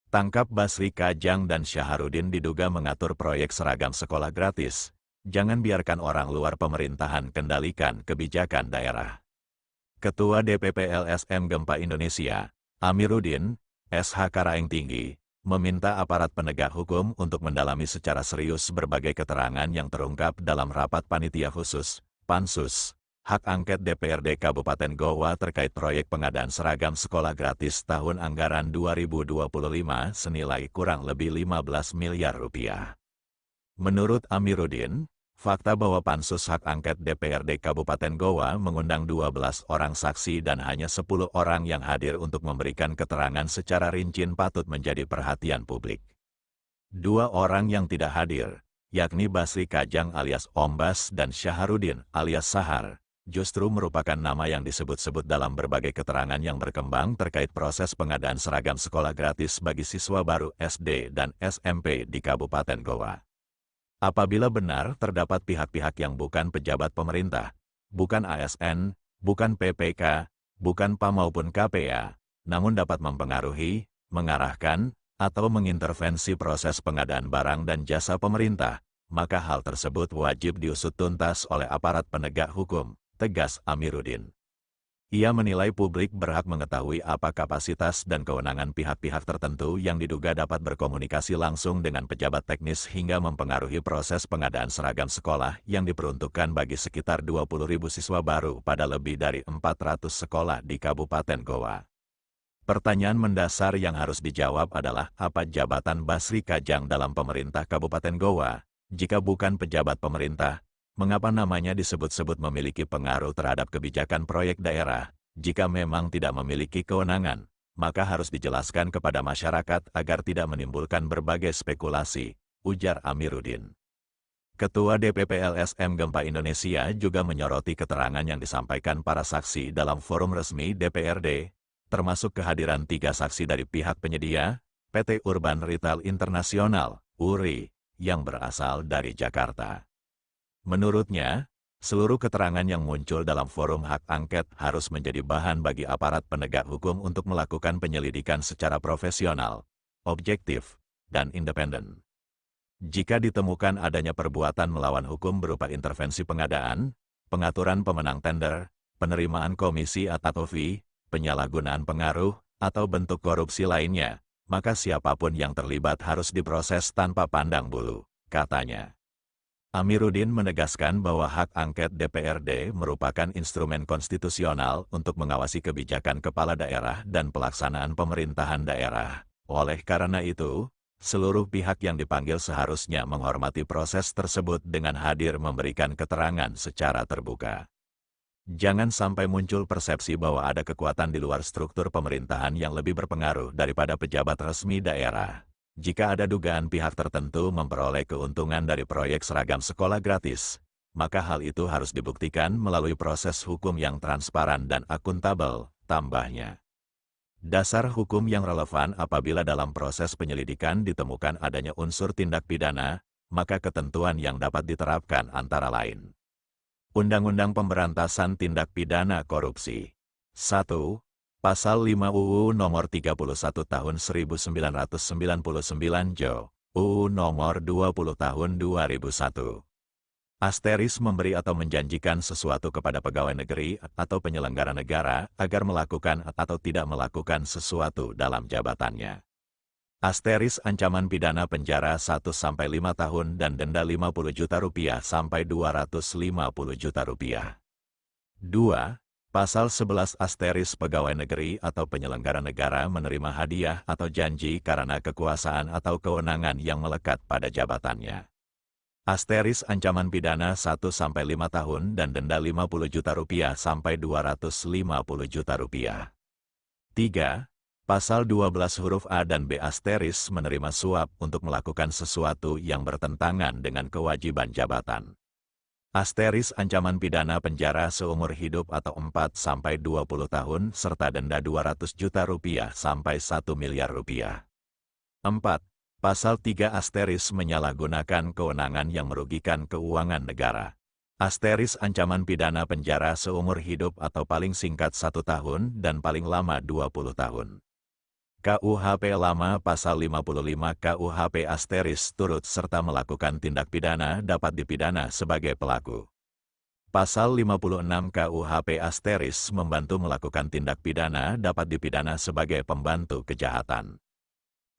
Tangkap Basri Kajang dan Syaharudin diduga mengatur proyek seragam sekolah gratis. Jangan biarkan orang luar pemerintahan kendalikan kebijakan daerah. Ketua DPP LSM Gempa Indonesia, Amiruddin, SH Karaeng Tinggi, meminta aparat penegak hukum untuk mendalami secara serius berbagai keterangan yang terungkap dalam rapat panitia khusus, Pansus, hak angket DPRD Kabupaten Goa terkait proyek pengadaan seragam sekolah gratis tahun anggaran 2025 senilai kurang lebih 15 miliar rupiah. Menurut Amiruddin, fakta bahwa Pansus Hak Angket DPRD Kabupaten Goa mengundang 12 orang saksi dan hanya 10 orang yang hadir untuk memberikan keterangan secara rinci patut menjadi perhatian publik. 2 orang yang tidak hadir, yakni Basri Kajang alias Ombas dan Syaharudin alias Sahar, justru merupakan nama yang disebut-sebut dalam berbagai keterangan yang berkembang terkait proses pengadaan seragam sekolah gratis bagi siswa baru SD dan SMP di Kabupaten Goa. Apabila benar terdapat pihak-pihak yang bukan pejabat pemerintah, bukan ASN, bukan PPK, bukan PAM maupun KPA, namun dapat mempengaruhi, mengarahkan, atau mengintervensi proses pengadaan barang dan jasa pemerintah, maka hal tersebut wajib diusut tuntas oleh aparat penegak hukum, tegas Amiruddin. Ia menilai publik berhak mengetahui apa kapasitas dan kewenangan pihak-pihak tertentu yang diduga dapat berkomunikasi langsung dengan pejabat teknis hingga mempengaruhi proses pengadaan seragam sekolah yang diperuntukkan bagi sekitar 20.000 siswa baru pada lebih dari 400 sekolah di Kabupaten Goa. Pertanyaan mendasar yang harus dijawab adalah apa jabatan Basri Kajang dalam pemerintah Kabupaten Goa? Jika bukan pejabat pemerintah, mengapa namanya disebut-sebut memiliki pengaruh terhadap kebijakan proyek daerah? Jika memang tidak memiliki kewenangan, maka harus dijelaskan kepada masyarakat agar tidak menimbulkan berbagai spekulasi, ujar Amiruddin. Ketua DPP LSM Gempa Indonesia juga menyoroti keterangan yang disampaikan para saksi dalam forum resmi DPRD, termasuk kehadiran 3 saksi dari pihak penyedia, PT Urban Retail Internasional, URI, yang berasal dari Jakarta. Menurutnya, seluruh keterangan yang muncul dalam forum hak angket harus menjadi bahan bagi aparat penegak hukum untuk melakukan penyelidikan secara profesional, objektif, dan independen. Jika ditemukan adanya perbuatan melawan hukum berupa intervensi pengadaan, pengaturan pemenang tender, penerimaan komisi atau fee, penyalahgunaan pengaruh, atau bentuk korupsi lainnya, maka siapapun yang terlibat harus diproses tanpa pandang bulu, katanya. Amiruddin menegaskan bahwa hak angket DPRD merupakan instrumen konstitusional untuk mengawasi kebijakan kepala daerah dan pelaksanaan pemerintahan daerah. Oleh karena itu, seluruh pihak yang dipanggil seharusnya menghormati proses tersebut dengan hadir memberikan keterangan secara terbuka. Jangan sampai muncul persepsi bahwa ada kekuatan di luar struktur pemerintahan yang lebih berpengaruh daripada pejabat resmi daerah. Jika ada dugaan pihak tertentu memperoleh keuntungan dari proyek seragam sekolah gratis, maka hal itu harus dibuktikan melalui proses hukum yang transparan dan akuntabel, tambahnya. Dasar hukum yang relevan apabila dalam proses penyelidikan ditemukan adanya unsur tindak pidana, maka ketentuan yang dapat diterapkan antara lain. Undang-Undang Pemberantasan Tindak Pidana Korupsi. 1. Pasal 5 UU Nomor 31 Tahun 1999 Jo, UU Nomor 20 Tahun 2001. Asteris memberi atau menjanjikan sesuatu kepada pegawai negeri atau penyelenggara negara agar melakukan atau tidak melakukan sesuatu dalam jabatannya. Asteris ancaman pidana penjara 1-5 tahun dan denda 50 juta rupiah sampai 250 juta rupiah. 2. Pasal 11 asteris pegawai negeri atau penyelenggara negara menerima hadiah atau janji karena kekuasaan atau kewenangan yang melekat pada jabatannya. Asteris ancaman pidana 1-5 tahun dan denda 50 juta rupiah sampai 250 juta rupiah. 3. Pasal 12 huruf A dan B asteris menerima suap untuk melakukan sesuatu yang bertentangan dengan kewajiban jabatan. Asteris ancaman pidana penjara seumur hidup atau 4-20 tahun serta denda 200 juta rupiah sampai 1 miliar rupiah. 4. Pasal 3 asteris menyalahgunakan kewenangan yang merugikan keuangan negara. Asteris ancaman pidana penjara seumur hidup atau paling singkat 1 tahun dan paling lama 20 tahun. KUHP lama Pasal 55 KUHP Asteris turut serta melakukan tindak pidana dapat dipidana sebagai pelaku. Pasal 56 KUHP Asteris membantu melakukan tindak pidana dapat dipidana sebagai pembantu kejahatan.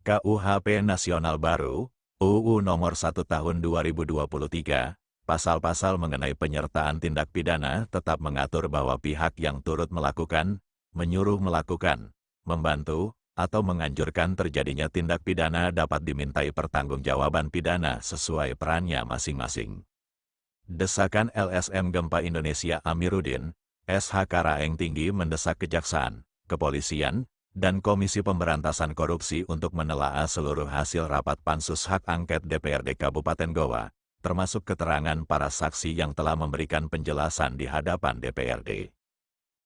KUHP Nasional Baru, UU Nomor 1 Tahun 2023, pasal-pasal mengenai penyertaan tindak pidana tetap mengatur bahwa pihak yang turut melakukan, menyuruh melakukan, membantu, atau menganjurkan terjadinya tindak pidana dapat dimintai pertanggungjawaban pidana sesuai perannya masing-masing. Desakan LSM Gempa Indonesia Amiruddin, SH Karaeng Tinggi mendesak Kejaksaan, Kepolisian, dan Komisi Pemberantasan Korupsi untuk menelaah seluruh hasil rapat Pansus Hak Angket DPRD Kabupaten Goa, termasuk keterangan para saksi yang telah memberikan penjelasan di hadapan DPRD.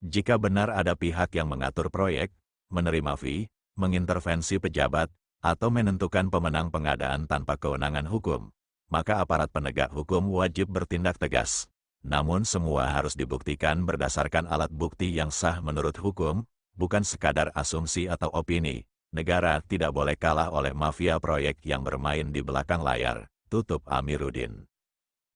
Jika benar ada pihak yang mengatur proyek, menerima fee, mengintervensi pejabat, atau menentukan pemenang pengadaan tanpa kewenangan hukum, maka aparat penegak hukum wajib bertindak tegas. Namun semua harus dibuktikan berdasarkan alat bukti yang sah menurut hukum, bukan sekadar asumsi atau opini. Negara tidak boleh kalah oleh mafia proyek yang bermain di belakang layar, tutup Amiruddin.